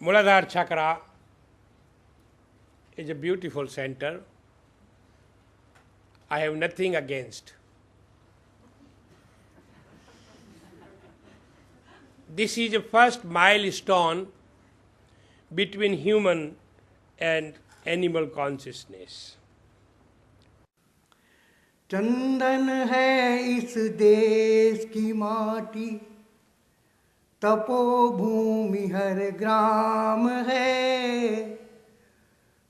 Mooladhar Chakra is a beautiful center. I have nothing against. This is the first milestone between human and animal consciousness. चंदन है इस देश की माटी, तपोभूमि हर ग्राम है,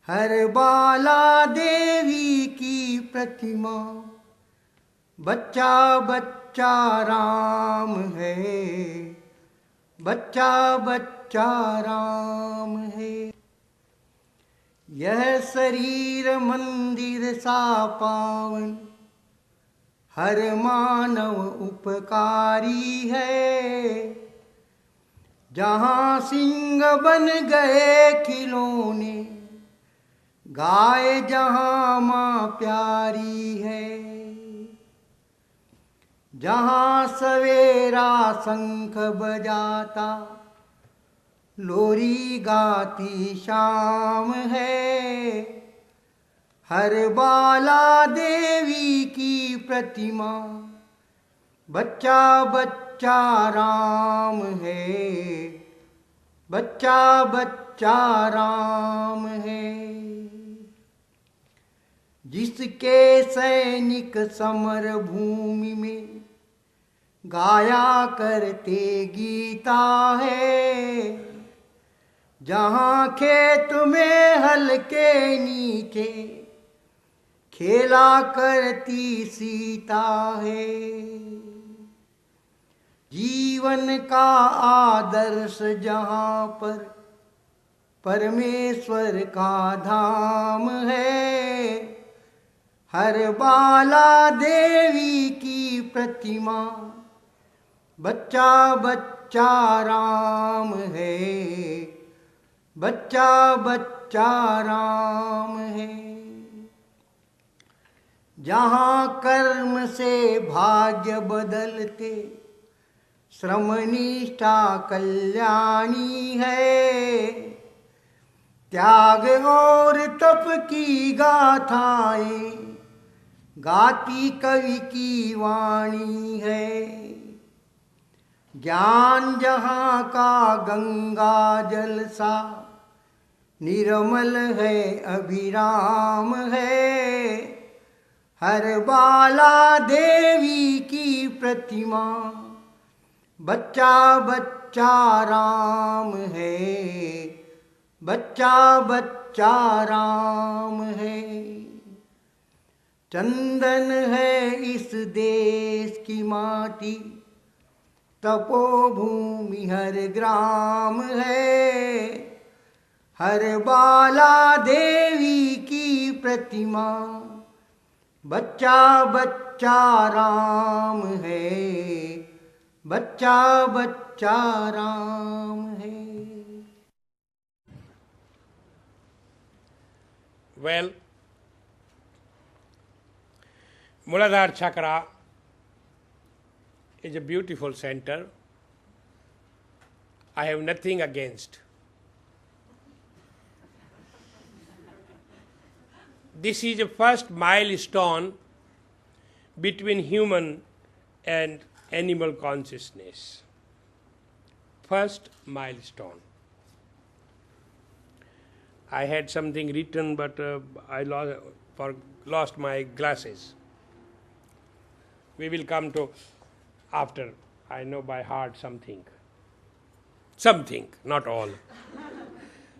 हर बाला देवी की प्रतिमा, बच्चा बच्चा राम है, बच्चा बच्चा राम है। यह शरीर मंदिर सा पावन, हर मानव उपकारी है, जहाँ सिंह बन गए खिलौने, गाय जहाँ माँ प्यारी है, जहाँ सवेरा शंख बजाता, लोरी गाती शाम है, हर बाला देवी की प्रतिमा, बच्चा बच्चा राम है, बच्चा बच्चा राम है। जिसके सैनिक समर भूमि में गाया करते गीता है, जहाँ खेत में हल के नीचे खेला करती सीता है। जीवन का आदर्श जहाँ पर परमेश्वर का धाम है, हर बाला देवी की प्रतिमा, बच्चा बच्चा राम है, बच्चा बच्चा राम है। जहाँ कर्म से भाग्य बदलते, श्रम निष्ठा कल्याणी है, त्याग और तप की गाथाएं गाती कवि की वाणी है। ज्ञान जहाँ का गंगा जल सा निर्मल है, अभिराम है, हर बाला देवी की प्रतिमा, बच्चा बच्चा राम है, बच्चा बच्चा राम है। चंदन है इस देश की माटी, तपोभूमि हर ग्राम है, हर बाला देवी की प्रतिमा, बच्चा बच्चा राम है, बच्चा बच्चा राम है। Well, Mooladhar Chakra is a beautiful center. I have nothing against. This is the first milestone between human and animal consciousness. First milestone. I had something written, but I lost my glasses. We will come to after. I know by heart something. Something, not all.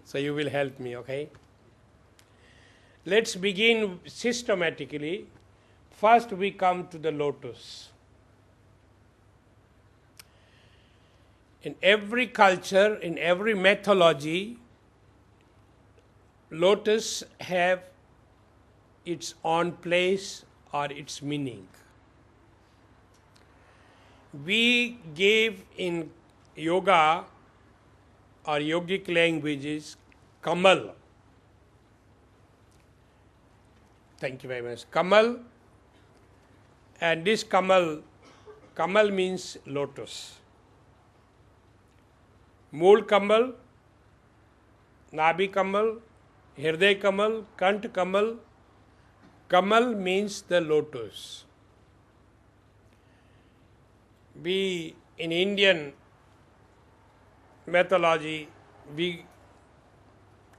So you will help me, okay? Let's begin systematically. First we come to the lotus. In every culture, in every mythology, lotus have its own place or its meaning. We gave in yoga or yogic languages Kamal. Thank you very much. Kamal, and this Kamal means lotus. Mool Kamal Nabhi Kamal, Hirday Kamal, Kant Kamal. Kamal means the lotus. We, in Indian mythology, we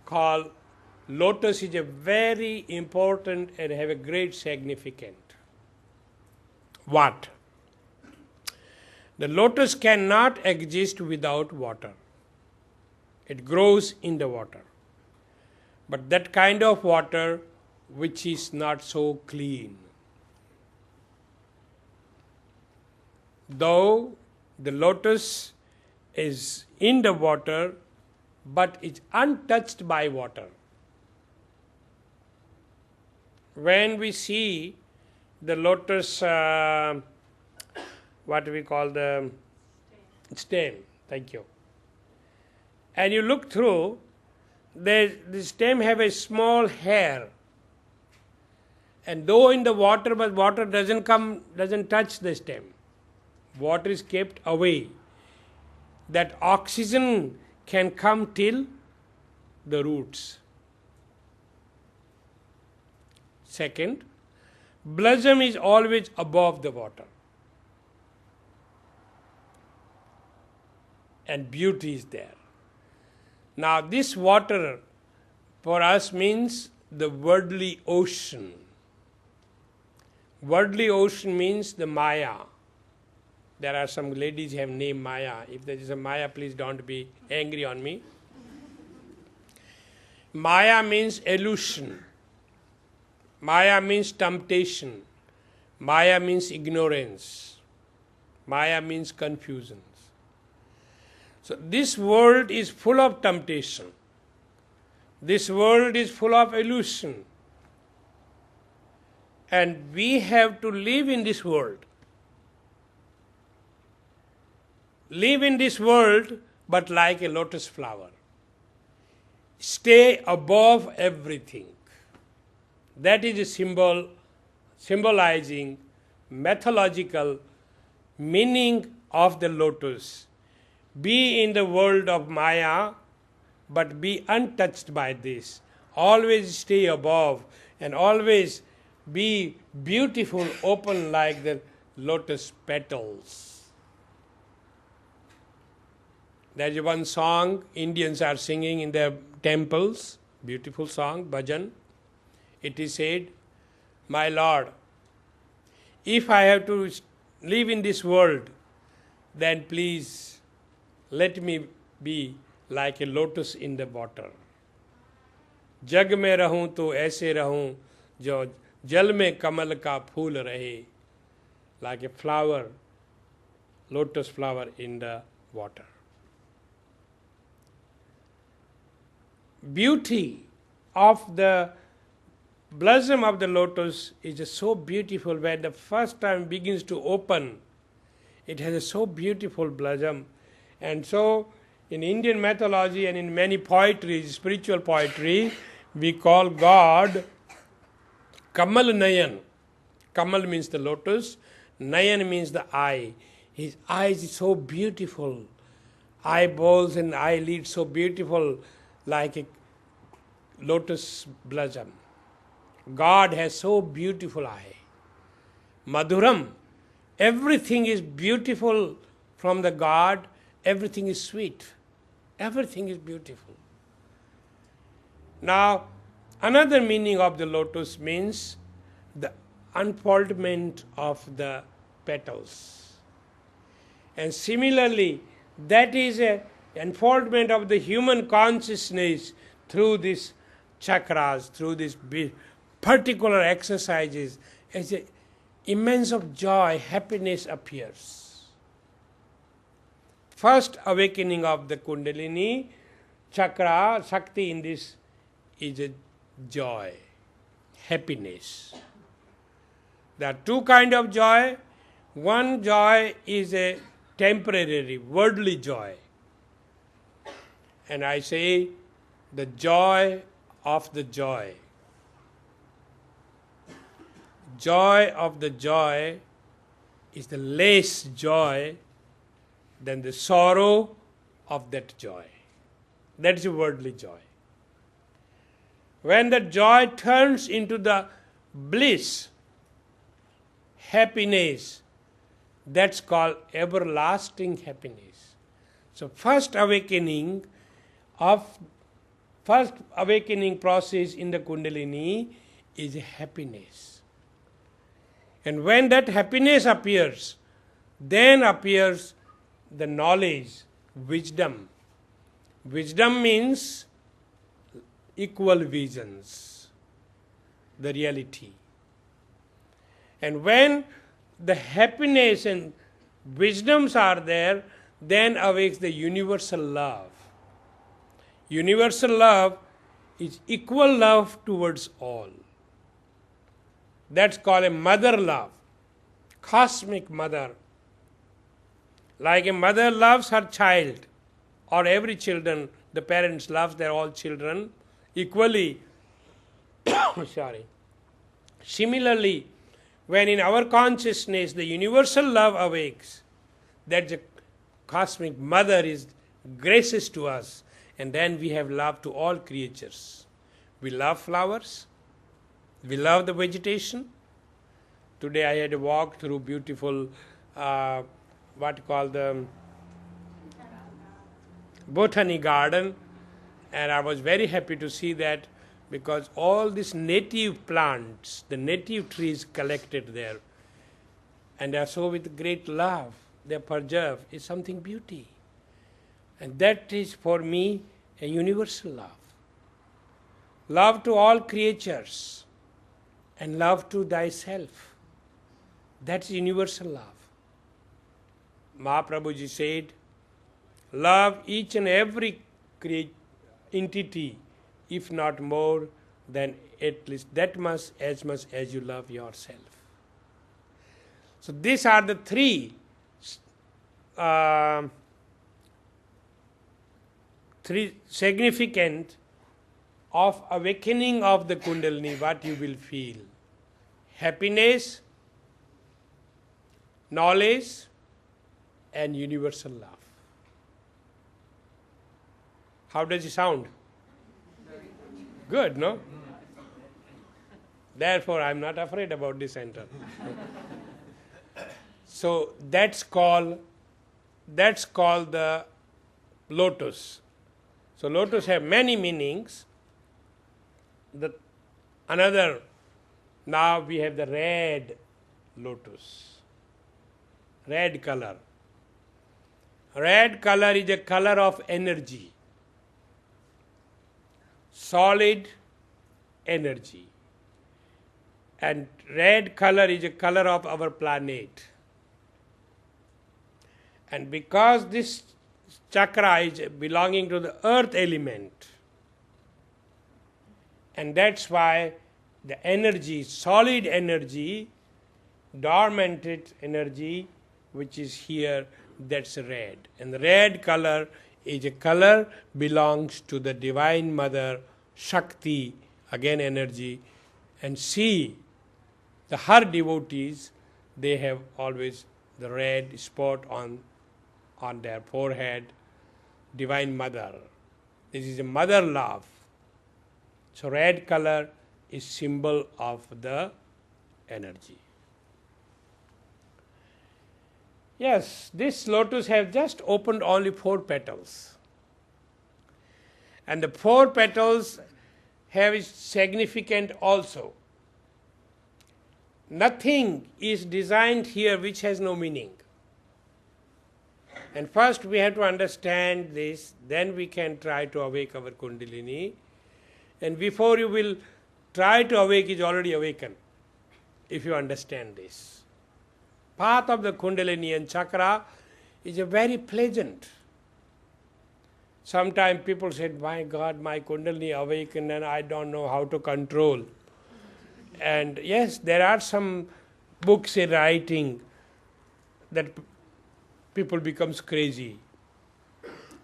call lotus is a very important and have a great significance. What? The lotus cannot exist without water. It grows in the water. But that kind of water which is not so clean. Though the lotus is in the water, but it's untouched by water. When we see the lotus, what we call the stem, thank you, and you look through, the stem have a small hair, and though in the water, but water doesn't touch the stem. Water is kept away. That oxygen can come till the roots. Second, blossom is always above the water. And beauty is there. Now this water for us means the worldly ocean. Worldly ocean means the Maya. There are some ladies who have named Maya. If there is a Maya, please don't be angry on me. Maya means illusion. Maya means temptation. Maya means ignorance. Maya means confusion. So this world is full of temptation. This world is full of illusion. And we have to live in this world. Live in this world, but like a lotus flower. Stay above everything. That is a symbol symbolizing mythological meaning of the lotus. Be in the world of Maya, but be untouched by this. Always stay above and always be beautiful, open like the lotus petals. There is one song Indians are singing in their temples, beautiful song, bhajan. It is said, my Lord, if I have to live in this world, then please let me be like a lotus in the water. जग में रहूं तो ऐसे रहूं जो जल में कमल का फूल रहे, like a flower, lotus flower in the water. Beauty of the blossom of the lotus is just so beautiful. When the first time begins to open, it has a so beautiful blossom. And so in Indian mythology and in many poetry, spiritual poetry, we call God Kamal Nayan. Kamal means the lotus, Nayan means the eye. His eyes is so beautiful, eyeballs and eyelids so beautiful, like a lotus blossom. God has so beautiful eye. Madhuram, everything is beautiful from the God, everything is sweet, everything is beautiful. Now, another meaning of the lotus means the unfoldment of the petals. And similarly, that is an unfoldment of the human consciousness through these chakras, through these particular exercises, as an immense of joy, happiness appears. First awakening of the Kundalini, chakra, Shakti in this is a joy, happiness. There are two kinds of joy. One joy is a temporary, worldly joy. And I say the joy of the joy. Joy of the joy is the less joy than the sorrow of that joy. That is a worldly joy. When the joy turns into the bliss, happiness, that's called everlasting happiness. So first awakening process in the Kundalini is happiness. And when that happiness appears, then appears the knowledge, wisdom. Wisdom means equal visions, the reality. And when the happiness and wisdoms are there, then awakes the universal love. Universal love is equal love towards all. That's called a mother love, cosmic mother. Like a mother loves her child, or every children, the parents loves their all children equally. Sorry. Similarly, when in our consciousness the universal love awakes, that the cosmic mother is gracious to us, and then we have love to all creatures. We love flowers, we love the vegetation. Today I had a walk through beautiful, the botany garden, and I was very happy to see that, because all these native plants, the native trees collected there, and they are so with great love, they are preserved, is something beauty. And that is for me a universal love. Love to all creatures and love to thyself. That's universal love. Mahaprabhuji said, love each and every entity, if not more than at least that much as you love yourself. So these are the three significant of awakening of the Kundalini, what you will feel. Happiness, knowledge, and universal love. How does it sound? Good, no? Therefore, I am not afraid about this center. So that's called the Lotus. So Lotus have many meanings. Now we have the red Lotus. Red color. Red color is a color of energy. Solid energy. And red color is a color of our planet. And because this chakra is belonging to the earth element, and that's why the energy, solid energy, dormant energy, which is here, that's red. And the red color is a color belongs to the Divine Mother, Shakti, again energy. And see, her devotees, they have always the red spot on their forehead, Divine Mother. This is a mother love. So red color is symbol of the energy. Yes, this lotus have just opened only 4 petals. And the 4 petals have its significant also. Nothing is designed here which has no meaning. And first we have to understand this, then we can try to awake our Kundalini. And before you will try to awake, is already awakened, if you understand this. Path of the Kundalini and Chakra is a very pleasant. Sometimes people said, my God, my Kundalini awakened and I don't know how to control. And yes, there are some books in writing that people becomes crazy.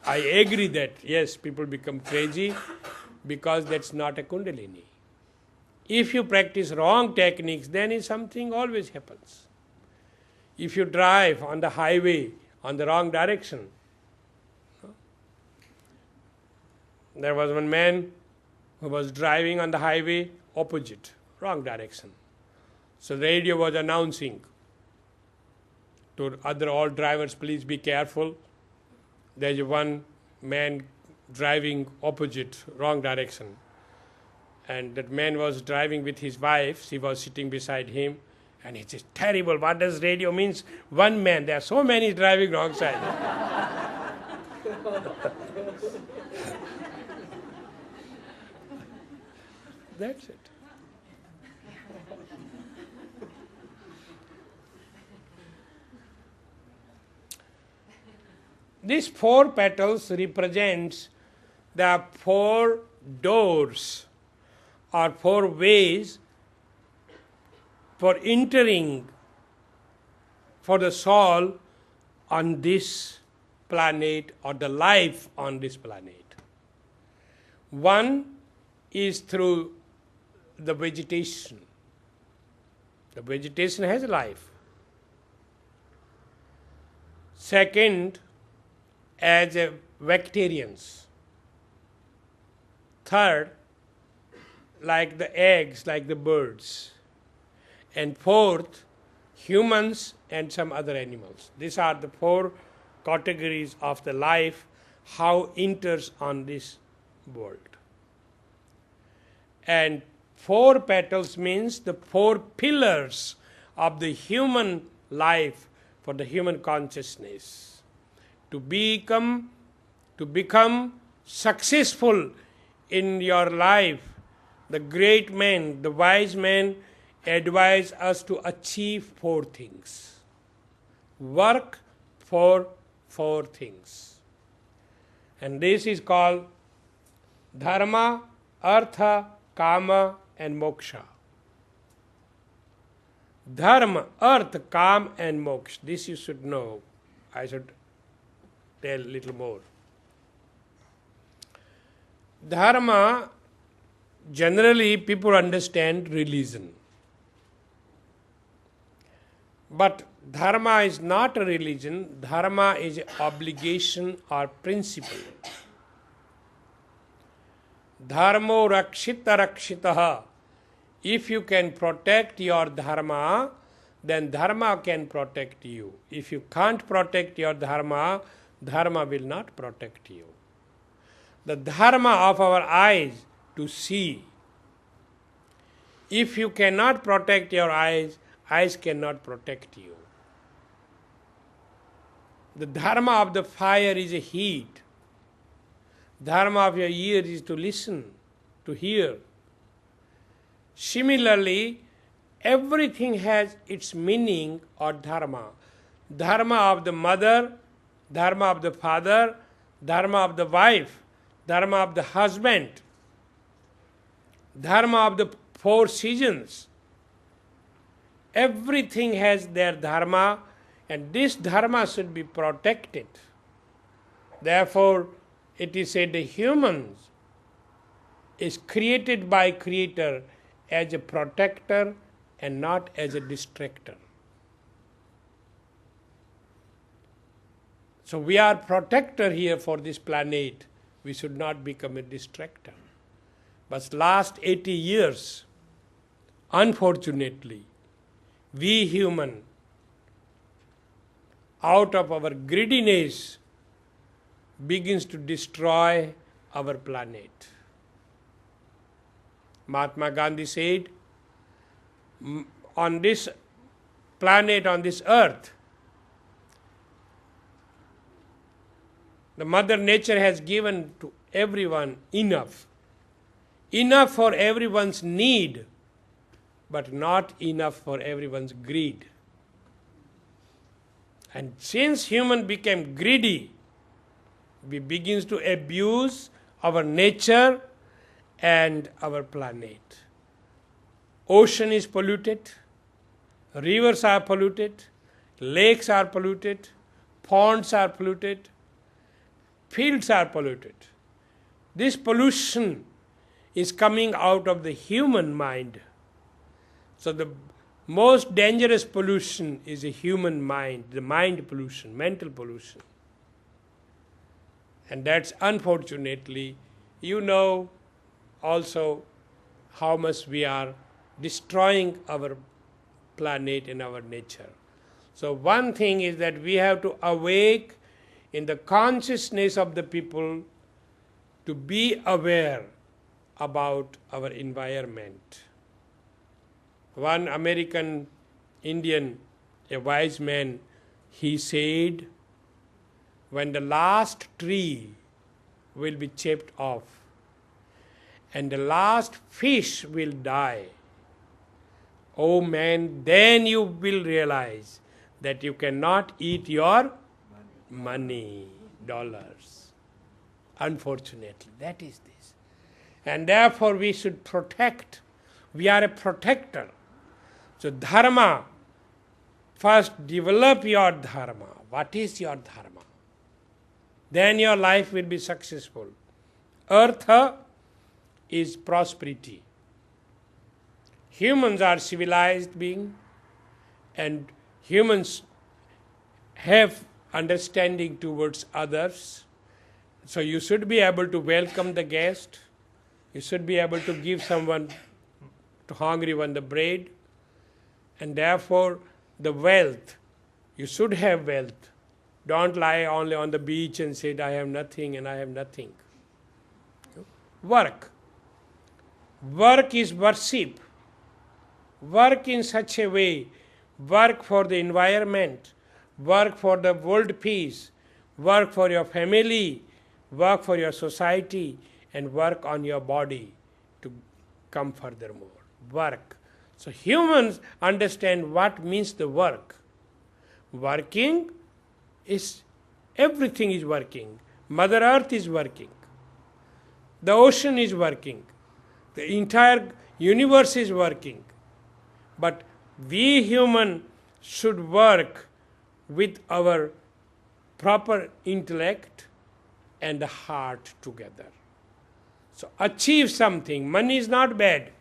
I agree that, yes, people become crazy because that's not a Kundalini. If you practice wrong techniques, then something always happens. If you drive on the highway on the wrong direction. There was one man who was driving on the highway opposite, wrong direction. So the radio was announcing to other all drivers, please be careful. There's one man driving opposite, wrong direction. And that man was driving with his wife. She was sitting beside him. And he says, terrible, what does radio means? One man, there are so many driving wrong side. That's it. These 4 petals represents the 4 doors or 4 ways for entering for the soul on this planet or the life on this planet. One is through the vegetation. The vegetation has life. Second, as a vegetarians. Third, like the eggs, like the birds. And fourth, humans and some other animals. These are the 4 categories of the life, how enters on this world. And 4 petals means the 4 pillars of the human life for the human consciousness. To become successful in your life, the great men, the wise men advise us to achieve 4 things. Work for 4 things. And this is called dharma, artha, kama and moksha. Dharma, artha, kam and moksha. This you should know. I should tell a little more. Dharma, generally people understand religion. But dharma is not a religion. Dharma is an obligation or principle. Dharmo rakshita rakshitaha. If you can protect your dharma, then dharma can protect you. If you can't protect your dharma, dharma will not protect you. The dharma of our eyes to see. If you cannot protect your eyes, eyes cannot protect you. The dharma of the fire is a heat. Dharma of your ear is to listen, to hear. Similarly, everything has its meaning or dharma. Dharma of the mother, dharma of the father, dharma of the wife, dharma of the husband, dharma of the 4 seasons. Everything has their dharma, and this dharma should be protected. Therefore, it is said the humans is created by Creator as a protector and not as a distractor. So we are protector here for this planet. We should not become a distractor. But last 80 years, unfortunately, we human, out of our greediness, begins to destroy our planet. Mahatma Gandhi said, on this planet, on this earth, the Mother Nature has given to everyone enough. Enough for everyone's need, but not enough for everyone's greed. And since human became greedy, we begins to abuse our nature and our planet. Ocean is polluted, rivers are polluted, lakes are polluted, ponds are polluted, fields are polluted. This pollution is coming out of the human mind. So the most dangerous pollution is the human mind, the mind pollution, mental pollution. And that's unfortunately, also how much we are destroying our planet and our nature. So one thing is that we have to awake in the consciousness of the people to be aware about our environment. One American Indian, a wise man, he said, when the last tree will be chipped off and the last fish will die, oh man, then you will realize that you cannot eat your money, dollars. Unfortunately, that is this. And therefore we should protect. We are a protector. So dharma, first develop your dharma. What is your dharma? Then your life will be successful. Artha is prosperity. Humans are civilized beings, and humans have understanding towards others. So you should be able to welcome the guest. You should be able to give someone to hungry one the bread. And therefore the wealth, you should have wealth. Don't lie only on the beach and say, I have nothing and I have nothing. Work. Work is worship. Work in such a way. Work for the environment. Work for the world peace. Work for your family. Work for your society. And work on your body to come furthermore. Work. So humans understand what means the work. Working is, everything is working. Mother Earth is working. The ocean is working. The entire universe is working. But we human should work with our proper intellect and the heart together. So achieve something. Money is not bad.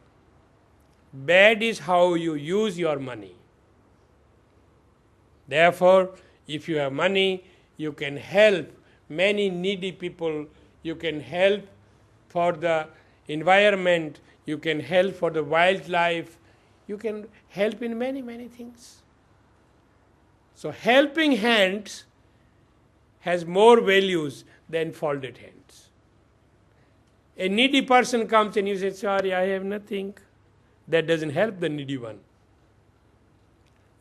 Bad is how you use your money. Therefore, if you have money, you can help many needy people, you can help for the environment, you can help for the wildlife, you can help in many, many things. So helping hands has more values than folded hands. A needy person comes and you say, sorry, I have nothing. That doesn't help the needy one.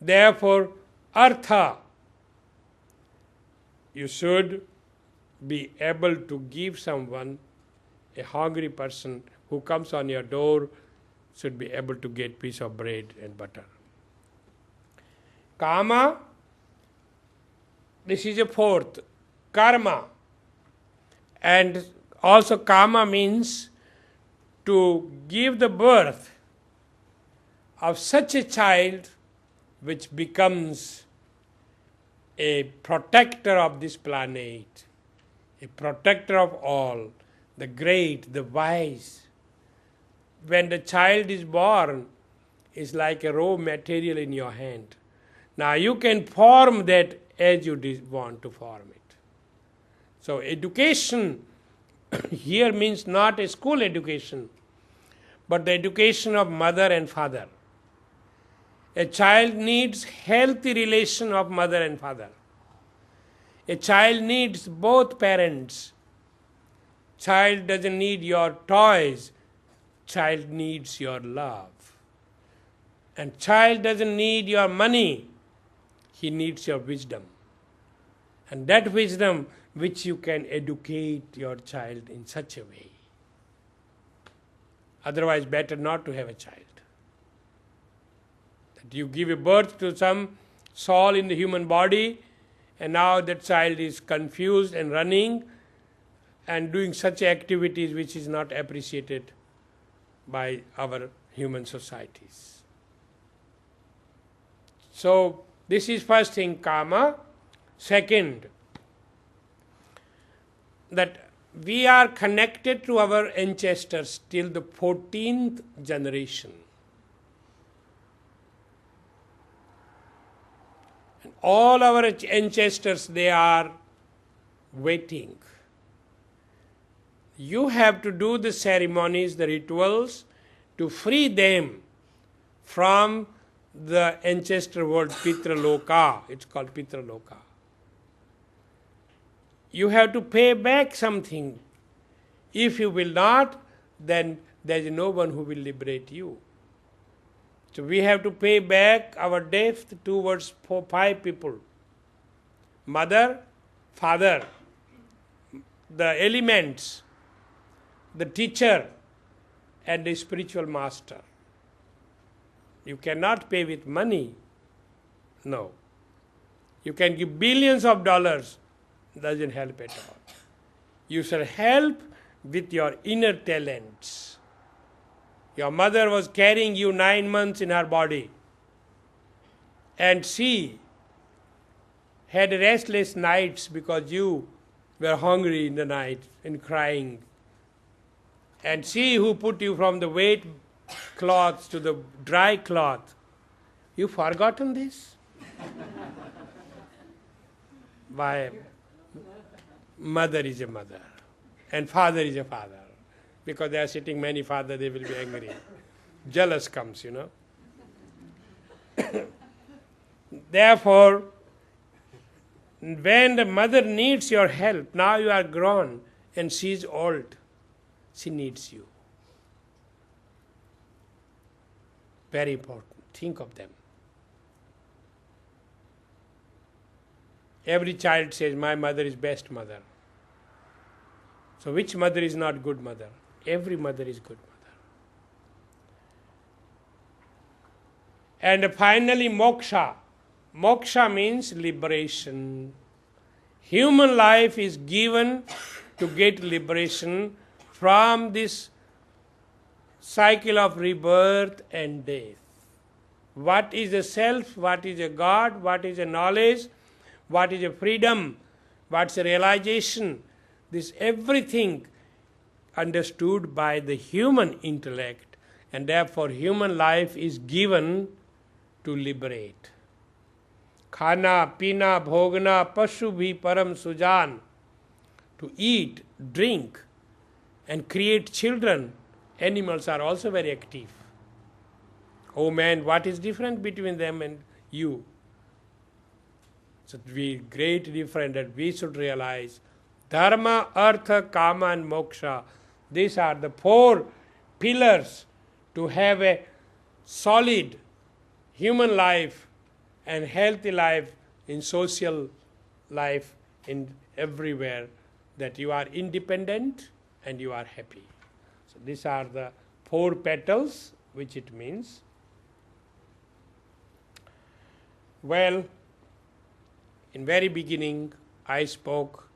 Therefore, artha, you should be able to give someone, a hungry person who comes on your door, should be able to get piece of bread and butter. Kama, this is a fourth. Karma. And also kama means to give the birth of such a child which becomes a protector of this planet, a protector of all, the great, the wise. When the child is born, it's like a raw material in your hand. Now you can form that as you want to form it. So education here means not a school education, but the education of mother and father. A child needs healthy relation of mother and father. A child needs both parents. Child doesn't need your toys. Child needs your love. And child doesn't need your money. He needs your wisdom. And that wisdom which you can educate your child in such a way. Otherwise, better not to have a child. That you give a birth to some soul in the human body, and now that child is confused and running and doing such activities which is not appreciated by our human societies. So, this is first thing, kama. Second, that we are connected to our ancestors till the 14th generation. And all our ancestors, they are waiting. You have to do the ceremonies, the rituals, to free them from the ancestor world, Pitra Loka. It's called Pitra Loka. You have to pay back something. If you will not, then there is no one who will liberate you. So we have to pay back our debt towards 5 people. Mother, father, the elements, the teacher, and the spiritual master. You cannot pay with money. No. You can give billions of dollars. Doesn't help at all. You shall help with your inner talents. Your mother was carrying you 9 months in her body, and she had restless nights because you were hungry in the night and crying. And she who put you from the wet cloth to the dry cloth, you forgotten this? Why? Mother is a mother and father is a father. Because there are sitting many fathers, they will be angry. Jealous comes, Therefore, when the mother needs your help, now you are grown and she is old, she needs you. Very important. Think of them. Every child says, my mother is best mother. So which mother is not good mother? Every mother is good mother. And finally, moksha. Moksha means liberation. Human life is given to get liberation from this cycle of rebirth and death. What is a self? What is a God? What is a knowledge? What is a freedom? What's a realization? This everything understood by the human intellect, and therefore human life is given to liberate. Khana, pina, bhogna, pashu bhi param sujan. To eat, drink, and create children. Animals are also very active. Oh man, what is different between them and you? So great difference that we should realize. Dharma, Artha, Kama and Moksha. These are the 4 pillars to have a solid human life and healthy life in social life in everywhere, that you are independent and you are happy. So these are the 4 petals which it means. Well, in very beginning I spoke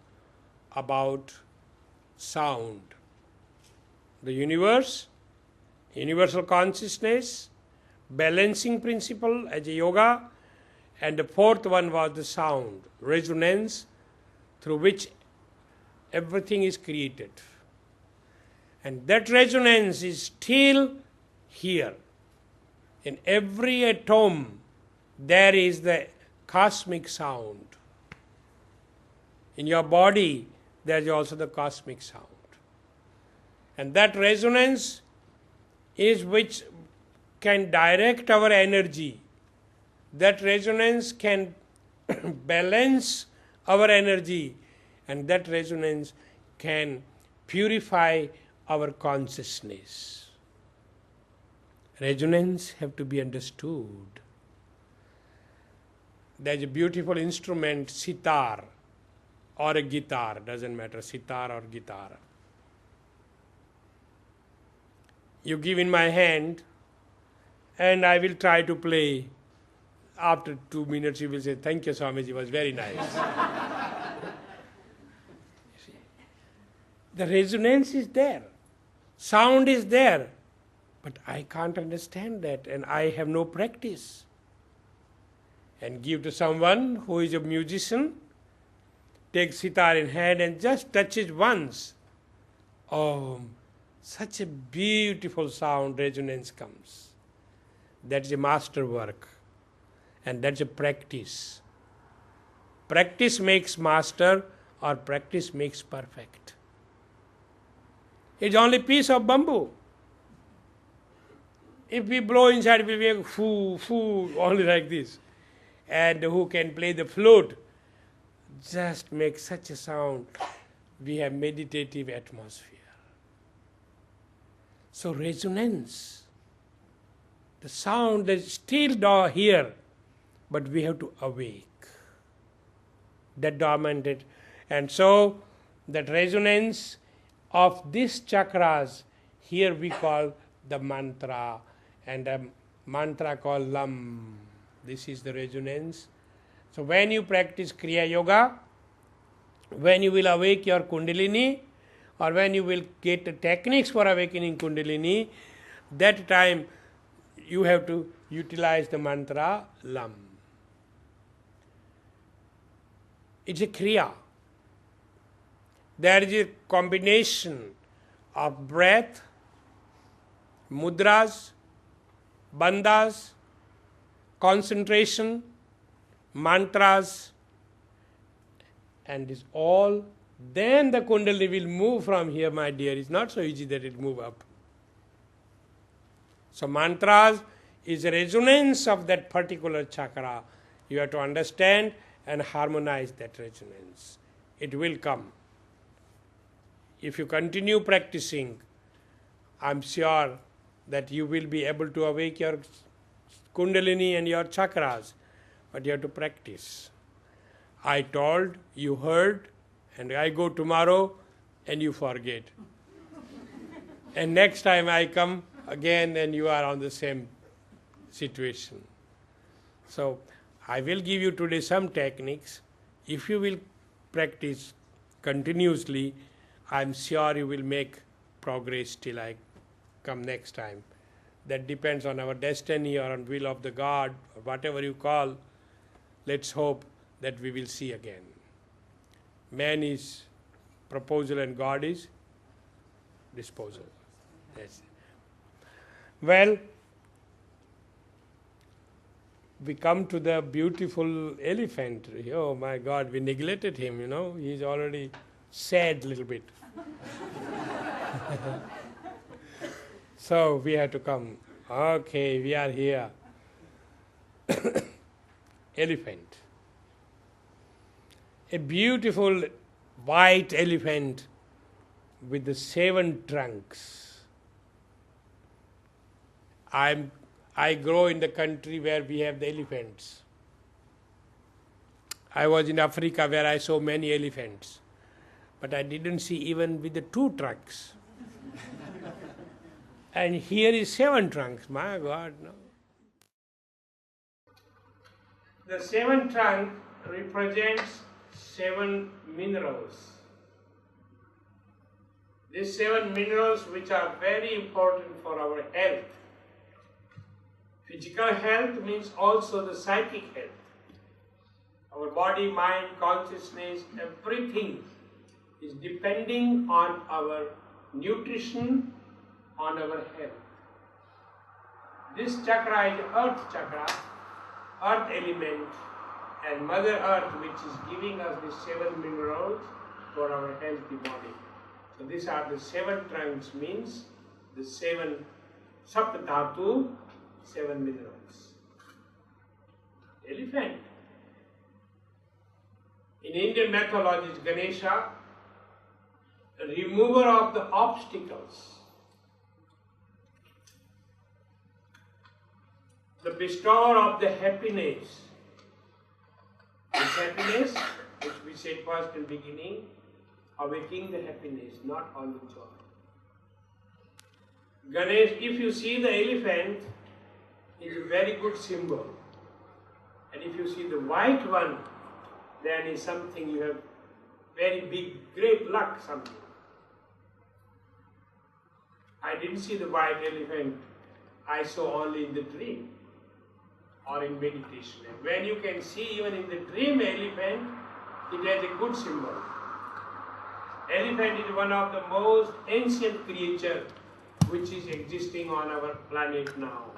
about sound. The universe, universal consciousness, balancing principle as a yoga, and the 4th one was the sound, resonance, through which everything is created. And that resonance is still here. In every atom there is the cosmic sound. In your body there is also the cosmic sound. And that resonance is which can direct our energy. That resonance can balance our energy, and that resonance can purify our consciousness. Resonance have to be understood. There is a beautiful instrument, sitar, or a guitar, doesn't matter, sitar or guitar. You give in my hand, and I will try to play. After 2 minutes you will say, thank you Swamiji, it was very nice. The resonance is there. Sound is there. But I can't understand that, and I have no practice. And give to someone who is a musician, takes sitar in hand and just touches once. Oh, such a beautiful sound, resonance comes. That's a master work. And that's a practice. Practice makes master, or practice makes perfect. It's only piece of bamboo. If we blow inside, it will be a foo, foo, only like this. And who can play the flute, just make such a sound. We have meditative atmosphere. So resonance, the sound is still here, but we have to awake. That dominated. And so that resonance of these chakras, here we call the mantra, and a mantra called Lam. This is the resonance. So when you practice Kriya Yoga, when you will awake your Kundalini, or when you will get the techniques for awakening Kundalini, that time you have to utilize the mantra Lam. It's a Kriya. There is a combination of breath, mudras, bandhas, concentration, mantras, and this all. Then the Kundalini will move from here, my dear. It's not so easy that it move up. So mantras is a resonance of that particular chakra. You have to understand and harmonize that resonance. It will come. If you continue practicing, I'm sure that you will be able to awake your Kundalini and your chakras, but you have to practice. I told, you heard, and I go tomorrow and you forget. And next time I come again and you are on the same situation. So I will give you today some techniques. If you will practice continuously, I'm sure you will make progress till I come next time. That depends on our destiny or on will of the God, or whatever you call. Let's hope that we will see again. Man is proposal and God is disposal. Yes. Well, we come to the beautiful elephant. Oh my God, we neglected him, He's already sad a little bit. So we have to come. Okay, we are here. Elephant. A beautiful white elephant with the 7 trunks. I grow in the country where we have the elephants. I was in Africa where I saw many elephants, but I didn't see even with the 2 trunks. And here is 7 trunks. My God, no. The 7 trunk represents 7 minerals. These 7 minerals which are very important for our health. Physical health means also the psychic health. Our body, mind, consciousness, everything is depending on our nutrition, on our health. This chakra is Earth chakra, Earth element, and Mother Earth, which is giving us the 7 minerals for our healthy body. So these are the 7 trunks, means the 7 saptadhatu, 7 minerals. Elephant. In Indian mythology, Ganesha, the remover of the obstacles, the bestower of the happiness. This happiness, which we said first in beginning, awaking the happiness, not only joy. Ganesh, if you see the elephant, is a very good symbol. And if you see the white one, then is something you have very big, great luck, something. I didn't see the white elephant, I saw only in the dream or in meditation. And when you can see even in the dream elephant, it has a good symbol. Elephant is one of the most ancient creatures which is existing on our planet now.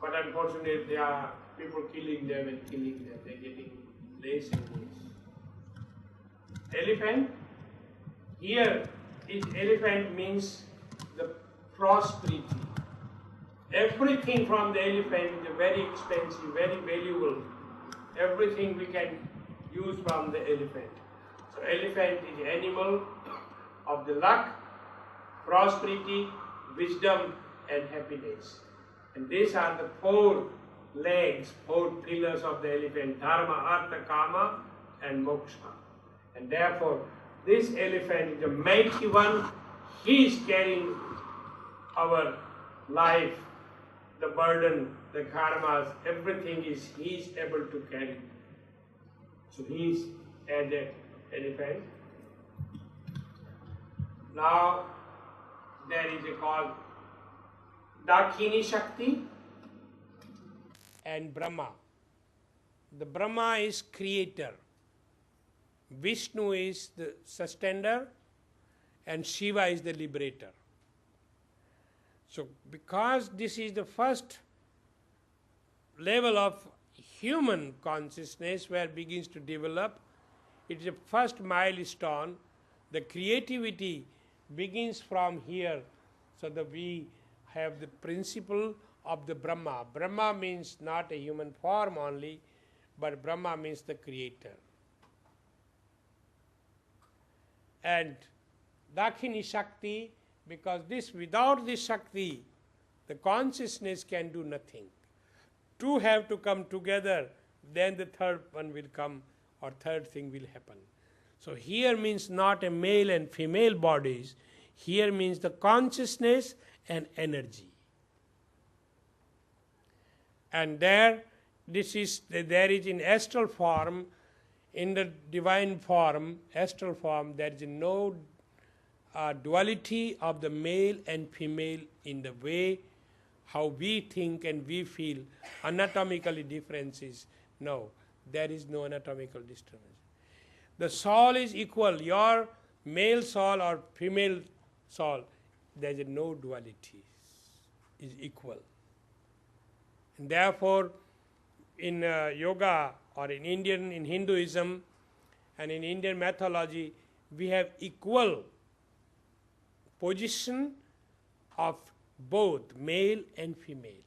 But unfortunately, there are people killing them and killing them. They're getting less and less. Elephant, here elephant means the prosperity. Everything from the elephant is very expensive, very valuable. Everything we can use from the elephant. So elephant is animal of the luck, prosperity, wisdom and happiness. And these are the four legs, four pillars of the elephant: dharma, artha, kama and moksha. And therefore this elephant is a mighty one. He is carrying our life, the burden, the karmas, everything is he is able to carry. So he is as an elephant. Now there is a called Dakini Shakti and Brahma. The Brahma is creator, Vishnu is the sustainer and Shiva is the liberator. So because this is the first level of human consciousness where it begins to develop, it is a first milestone. The creativity begins from here, so that we have the principle of the Brahma. Brahma means not a human form only, but Brahma means the creator. And Dakini Shakti, because this, without this Shakti, the consciousness can do nothing. Two have to come together, then the third one will come, or third thing will happen. So here means not a male and female bodies, here means the consciousness and energy. And there is in astral form, in the divine form, astral form, there is no duality of the male and female in the way how we think and we feel, anatomically differences. No, there is no anatomical disturbance. The soul is equal, your male soul or female soul, there is no duality, is equal. And therefore, in yoga or in Hinduism and in Indian mythology, we have equal position of both male and female.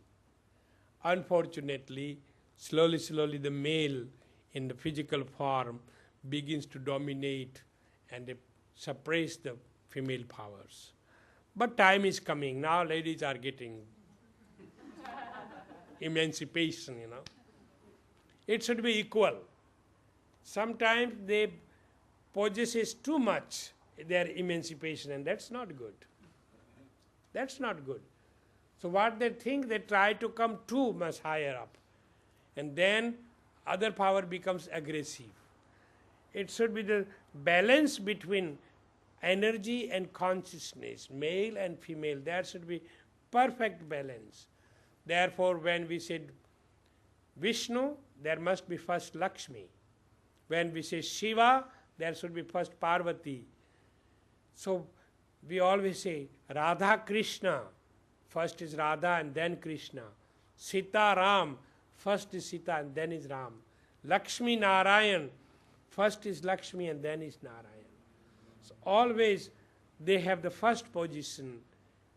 Unfortunately, slowly the male in the physical form begins to dominate and suppress the female powers. But time is coming. Now ladies are getting emancipation, It should be equal. Sometimes they possess too much their emancipation, and that's not good. That's not good. So what they think, they try to come too much higher up. And then other power becomes aggressive. It should be the balance between energy and consciousness, male and female. There should be perfect balance. Therefore, when we said Vishnu, there must be first Lakshmi. When we say Shiva, there should be first Parvati. So we always say Radha Krishna, first is Radha and then Krishna. Sita Ram, first is Sita and then is Ram. Lakshmi Narayan, first is Lakshmi and then is Narayan. So always they have the first position.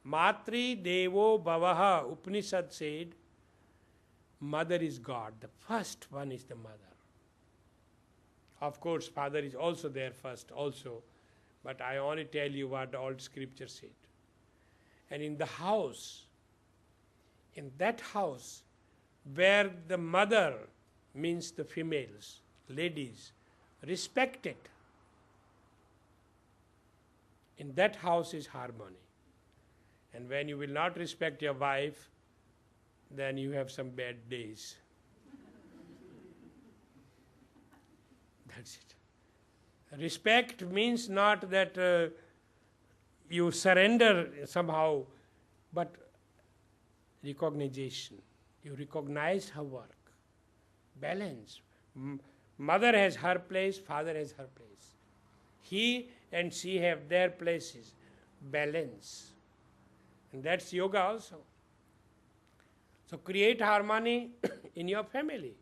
Matri Devo Bhavaha, Upanishad said, mother is God. The first one is the mother. Of course, father is also there first also. But I only tell you what the old scripture said. And in the house, in that house, where the mother means the females, ladies, respected, in that house is harmony. And when you will not respect your wife, then you have some bad days. That's it. Respect means not that you surrender somehow, but recognition. You recognize her work. Balance. Mother has her place, father has her place. He and she have their places. Balance. And that's yoga also. So create harmony in your family.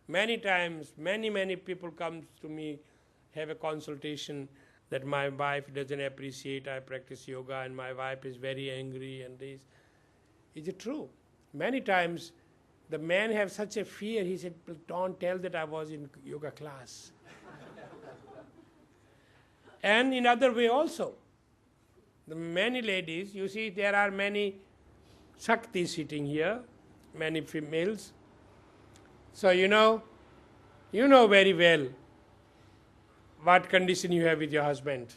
Many times, many people come to me, have a consultation, that my wife doesn't appreciate I practice yoga and my wife is very angry and this. Is it true? Many times the man have such a fear, he said, don't tell that I was in yoga class. And in other way also. The many ladies, you see there are many Shaktis sitting here, many females. So you know very well what condition you have with your husband.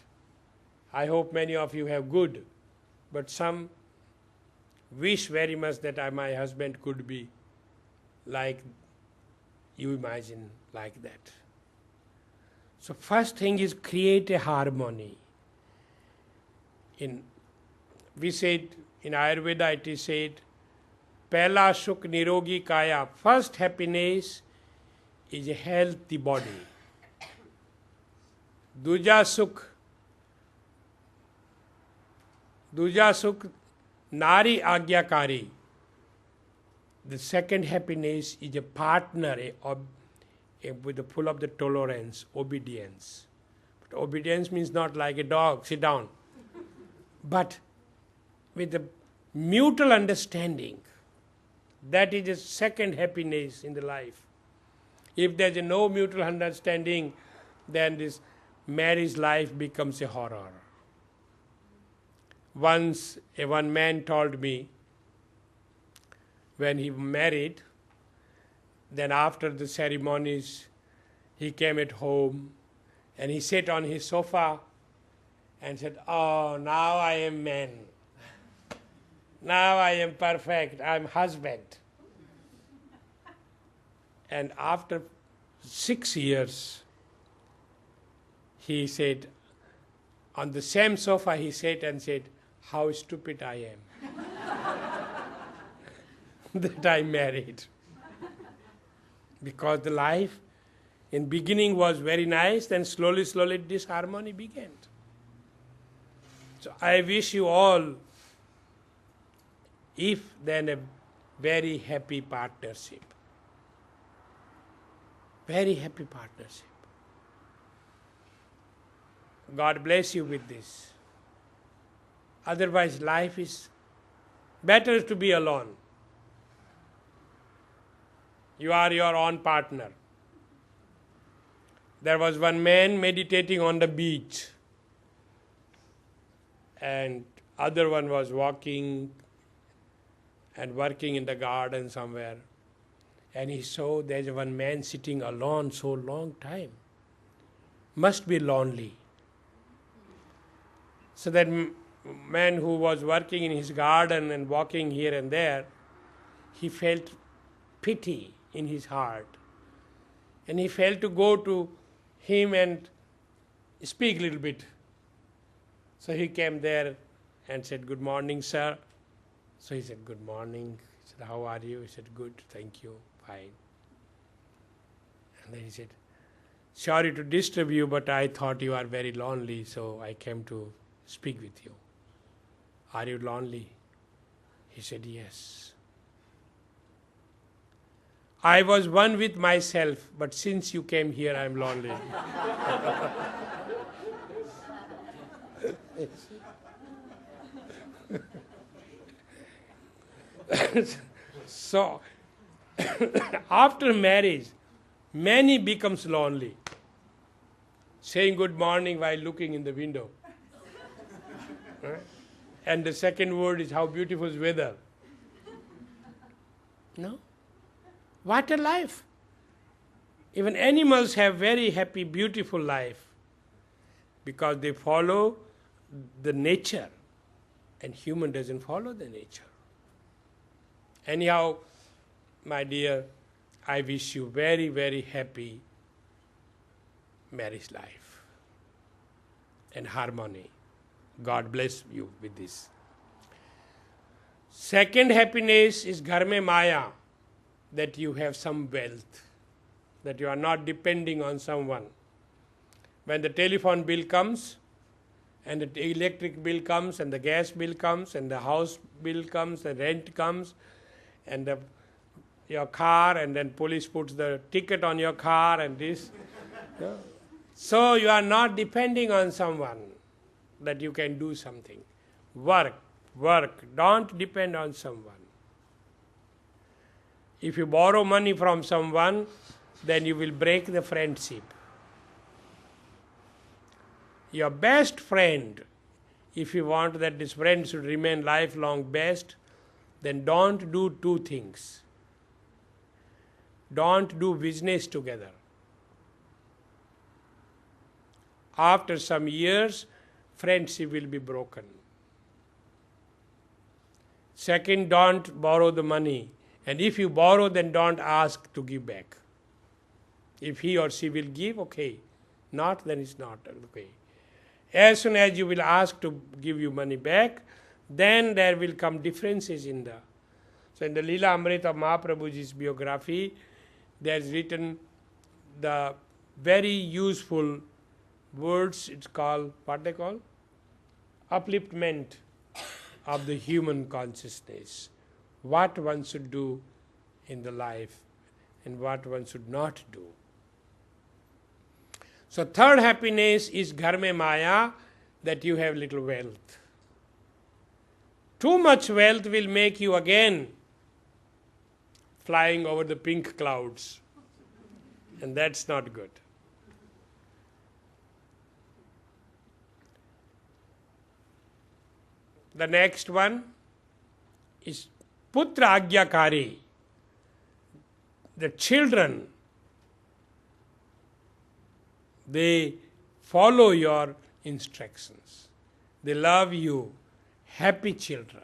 I hope many of you have good, but some wish very much that my husband could be like you imagine, like that. So first thing is create a harmony. We said in Ayurveda it is said, Pehla Sukh Nirogi Kaya, first happiness is a healthy body. Duja Sukh Nari Agyakari. The second happiness is a partner with the full of the tolerance, obedience. But obedience means not like a dog, sit down. But with the mutual understanding, that is the second happiness in the life. If there is no mutual understanding, then this marriage life becomes a horror. Once one man told me, when he married, then after the ceremonies, he came at home and he sat on his sofa and said, oh, now I am man. Now I am perfect, I am husband. And after 6 years, he said, on the same sofa he sat and said, how stupid I am. That I married. Because the life in beginning was very nice, then slowly disharmony began. So I wish you all, if then a very happy partnership. Very happy partnership. God bless you with this. Otherwise life is better to be alone. You are your own partner. There was one man meditating on the beach, and other one was walking and working in the garden somewhere. And he saw there's one man sitting alone so long time. Must be lonely. So that man who was working in his garden and walking here and there, he felt pity in his heart. And he felt to go to him and speak a little bit. So he came there and said, good morning, sir. So he said, good morning. He said, how are you? He said, good, thank you, fine. And then he said, sorry to disturb you, but I thought you are very lonely, so I came to speak with you. Are you lonely? He said, yes. I was one with myself, but since you came here, I am lonely. So, after marriage, many becomes lonely. Saying good morning while looking in the window. And the second word is how beautiful is weather. No? What a life. Even animals have very happy, beautiful life because they follow the nature, and human doesn't follow the nature. Anyhow, my dear, I wish you very, very happy marriage life and harmony. God bless you with this. Second happiness is ghar mein maya, that you have some wealth, that you are not depending on someone. When the telephone bill comes, and the electric bill comes, and the gas bill comes, and the house bill comes, the rent comes, and your car, and then police puts the ticket on your car, and this. So you are not depending on someone that you can do something. Work, work. Don't depend on someone. If you borrow money from someone, then you will break the friendship. Your best friend, if you want that this friend should remain lifelong best, then don't do two things. Don't do business together. After some years, friendship will be broken. Second, don't borrow the money. And if you borrow, then don't ask to give back. If he or she will give, okay. Not, then it's not okay. As soon as you will ask to give you money back, then there will come differences in the... So in the Leela Amrita of Mahaprabhuji's biography, there is written the very useful words, it's called, what they call? Upliftment of the human consciousness. What one should do in the life and what one should not do. So third happiness is ghar mein maya, that you have little wealth. Too much wealth will make you again flying over the pink clouds. And that's not good. The next one is Putra Agyakari. The children, they follow your instructions. They love you. Happy children.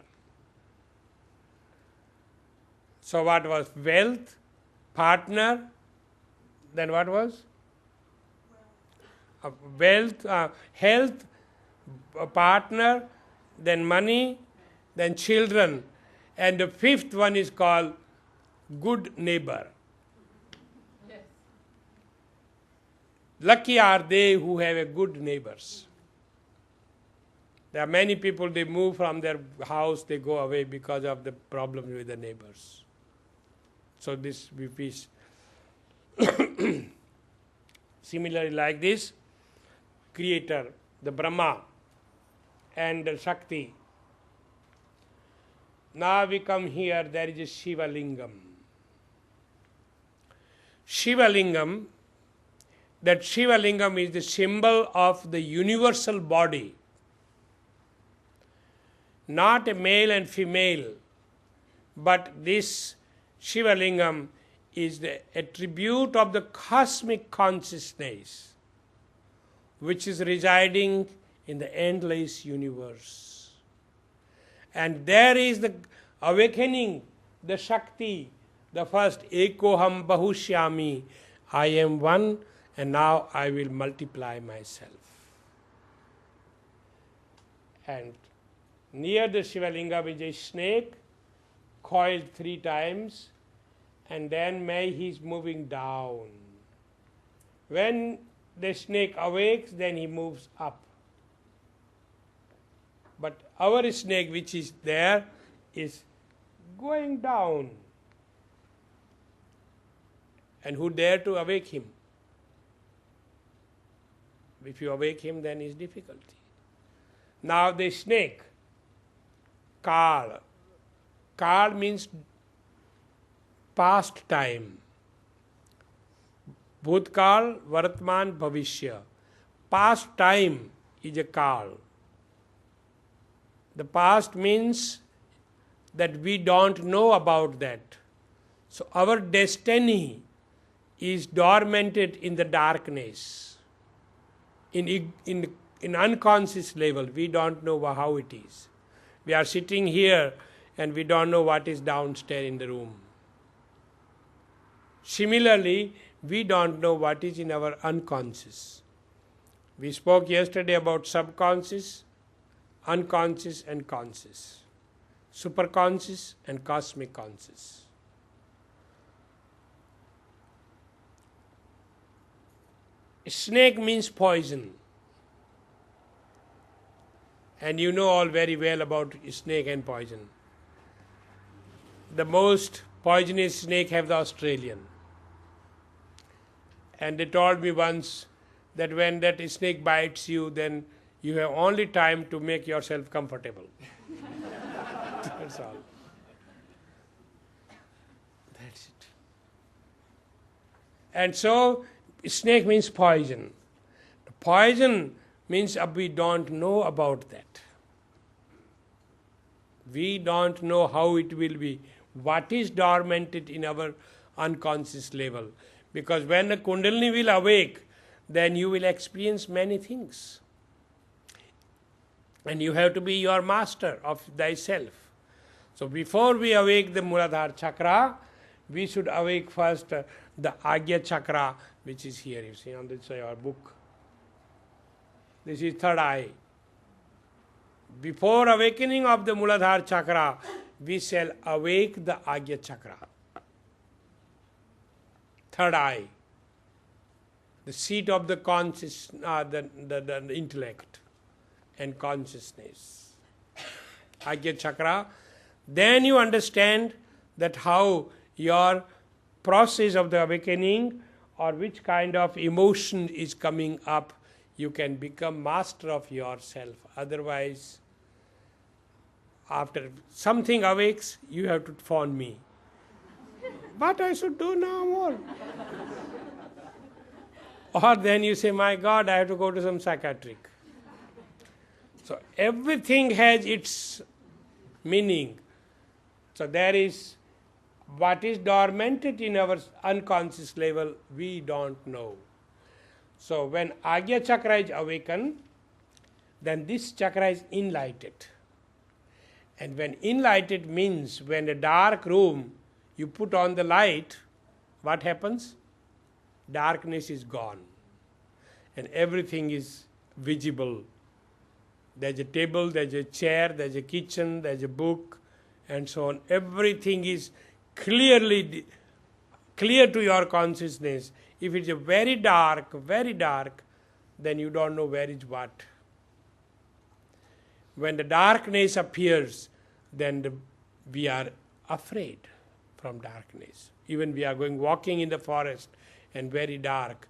So what was wealth, partner, then what was? Wealth, health, a partner, then money, then children. And the fifth one is called good neighbor. Yes. Lucky are they who have a good neighbors. There are many people, they move from their house, they go away because of the problems with the neighbors. So this we peace. Similarly like this, Creator, the Brahma and the Shakti. Now we come here, there is a Shiva Lingam. Shiva Lingam, that Shiva Lingam is the symbol of the universal body. Not a male and female, but this Shiva Lingam is the attribute of the cosmic consciousness which is residing in the endless universe. And there is the awakening, the Shakti, the first Ekoham Bahushyami, I am one and now I will multiply myself. And near the Shiva Lingam is a snake, coiled 3 times, and then he is moving down. When the snake awakes, then he moves up. But our snake which is there is going down. And who dare to awake him? If you awake him, then is difficulty. Now the snake, Kal. Kal means past time. Bhutkal, Vartman, Bhavishya. Past time is a Kal. The past means that we don't know about that. So our destiny is dormanted in the darkness. In unconscious level, we don't know how it is. We are sitting here and we don't know what is downstairs in the room. Similarly, we don't know what is in our unconscious. We spoke yesterday about subconscious, unconscious and conscious, superconscious and cosmic conscious. Snake means poison. And you know all very well about snake and poison. The most poisonous snake have the Australian. And they told me once that when that snake bites you, then you have only time to make yourself comfortable. That's all. That's it. And so, snake means poison. Poison means we don't know about that. We don't know how it will be. What is dormanted in our unconscious level. Because when the Kundalini will awake, then you will experience many things. And you have to be your master of thyself. So before we awake the Mooladhar Chakra, we should awake first the Agya Chakra, which is here, you see on this your book. This is third eye. Before awakening of the Mooladhar Chakra, we shall awake the Agya Chakra. Third eye. The seat of the conscious, the intellect and consciousness. Agya Chakra. Then you understand that how your process of the awakening or which kind of emotion is coming up, you can become master of yourself. Otherwise, after something awakes, you have to phone me. What I should do now more? Or then you say, my God, I have to go to some psychiatric. So everything has its meaning. So there is what is dormanted in our unconscious level, we don't know. So when Agya Chakra is awakened, then this chakra is enlightened. And when enlightened means when a dark room, you put on the light, what happens? Darkness is gone. And everything is visible. There's a table, there's a chair, there's a kitchen, there's a book, and so on. Everything is clear to your consciousness. If it's a very dark, then you don't know where is what. When the darkness appears, then we are afraid from darkness. Even we are walking in the forest and very dark.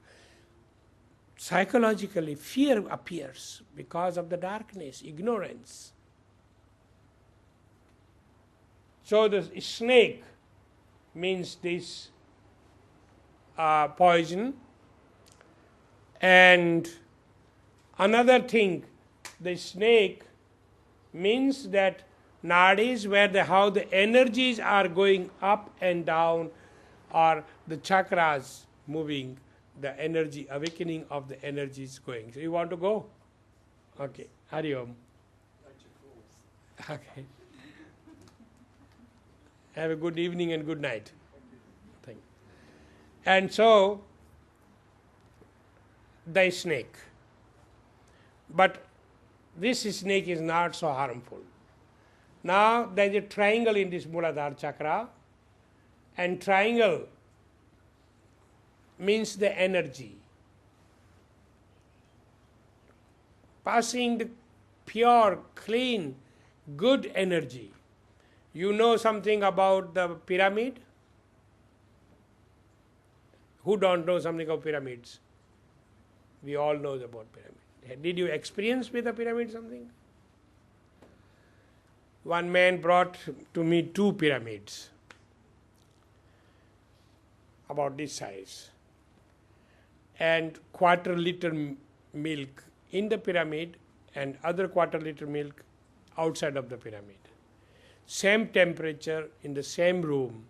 Psychologically, fear appears because of the darkness, ignorance. So the snake means this poison. And another thing, the snake means that nadis where how the energies are going up and down, or the chakras moving, the energy, awakening of the energy is going. So you want to go? Okay. Hari Om. Okay. Have a good evening and good night. Thank you. And so, the snake. But this snake is not so harmful. Now there is a triangle in this Mooladhar Chakra, and triangle means the energy. Passing the pure, clean, good energy. You know something about the pyramid? Who don't know something of pyramids? We all know about pyramid. Did you experience with a pyramid something? One man brought to me 2 pyramids about this size, and quarter-liter milk in the pyramid and other quarter-liter milk outside of the pyramid. Same temperature in the same room.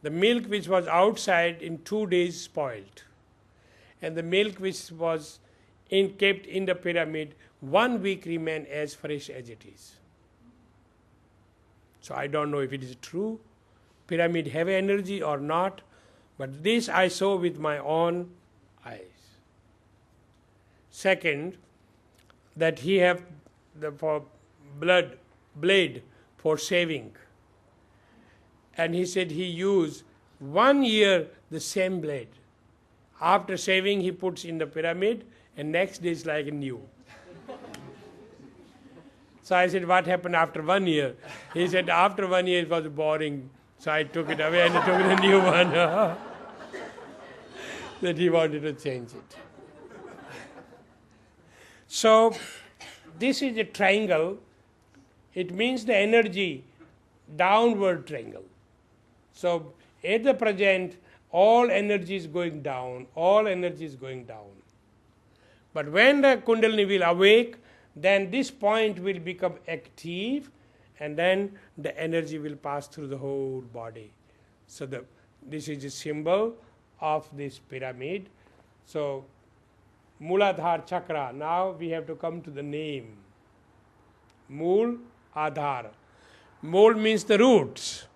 The milk which was outside in 2 days spoiled, and the milk which was kept in the pyramid 1 week remained as fresh as it is. So I don't know if it is true, pyramid have energy or not, but this I saw with my own eyes. Second, that he have the blade for shaving. And he said he used 1 year the same blade. After shaving he puts in the pyramid, and next day is like new. So I said, what happened after 1 year? He said, after 1 year it was boring. So I took it away and I took a new one. That he wanted to change it. So this is a triangle. It means the energy, downward triangle. So at the present, all energy is going down, all energy is going down. But when the Kundalini will awake, then this point will become active, and then the energy will pass through the whole body. So this is a symbol of this pyramid. So Mooladhar Chakra. Now we have to come to the name. Mooladhar. Mool means the roots,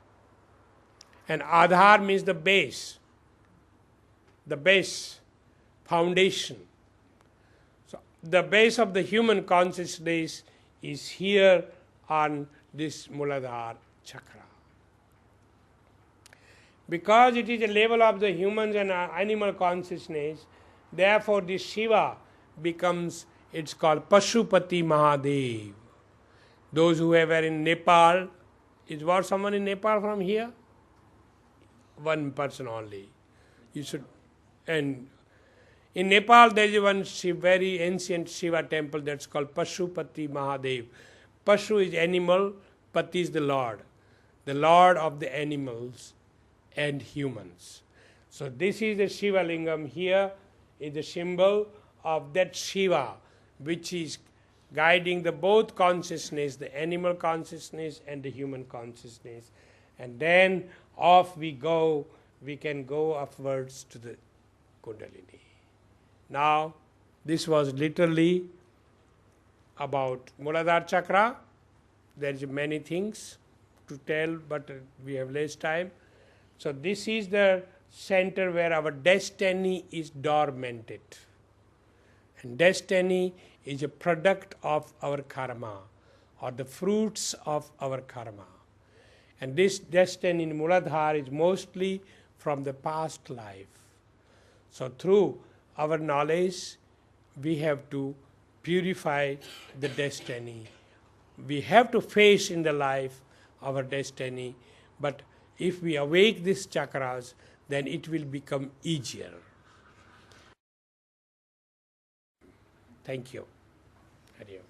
and Adhar means the base, foundation. So the base of the human consciousness is here on this Mooladhar Chakra. Because it is a level of the humans and animal consciousness, therefore this Shiva becomes, it's called Pashupati Mahadev. Those who were in Nepal, is there someone in Nepal from here? One person only. You should, and in Nepal there is one very ancient Shiva temple that's called Pashupati Mahadev. Pashu is animal, Pati is the Lord of the animals and humans. So this is the Shiva Lingam. Here is the symbol of that Shiva, which is guiding the both consciousness, the animal consciousness and the human consciousness. And then off we go, we can go upwards to the Kundalini. Now, this was literally about Mooladhar Chakra. There is many things to tell, but we have less time. So this is the center where our destiny is dormanted. And destiny is a product of our karma, or the fruits of our karma. And this destiny in Mooladhar is mostly from the past life. So through our knowledge, we have to purify the destiny. We have to face in the life our destiny, but if we awake these chakras, then it will become easier. Thank you. Hari Om.